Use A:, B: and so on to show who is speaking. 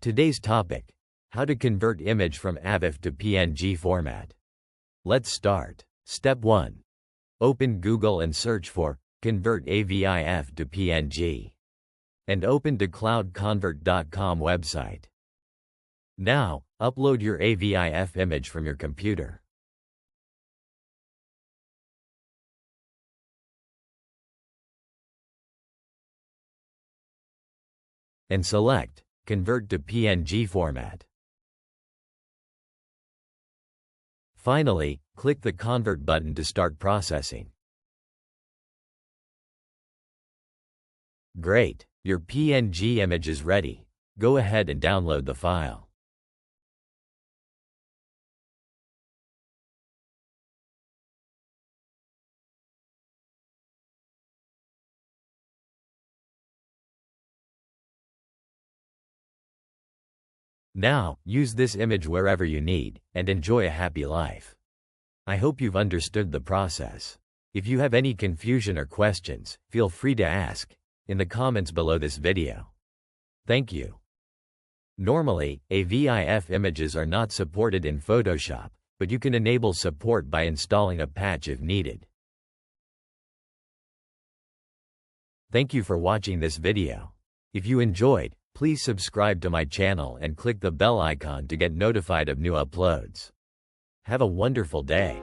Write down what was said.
A: Today's topic: how to convert image from AVIF to PNG format. Let's start. Step 1. Open Google and search for Convert AVIF to PNG. And open to cloudconvert.com website. Now, upload your AVIF image from your computer. And select Convert to PNG format. Finally, click the Convert button to start processing. Great! Your PNG image is ready. Go ahead and download the file. Now, use this image wherever you need, and enjoy a happy life. I hope you've understood the process. If you have any confusion or questions, feel free to ask in the comments below this video. Thank you. Normally, AVIF images are not supported in Photoshop, but you can enable support by installing a patch if needed. Thank you for watching this video. If you enjoyed, please subscribe to my channel and click the bell icon to get notified of new uploads. Have a wonderful day.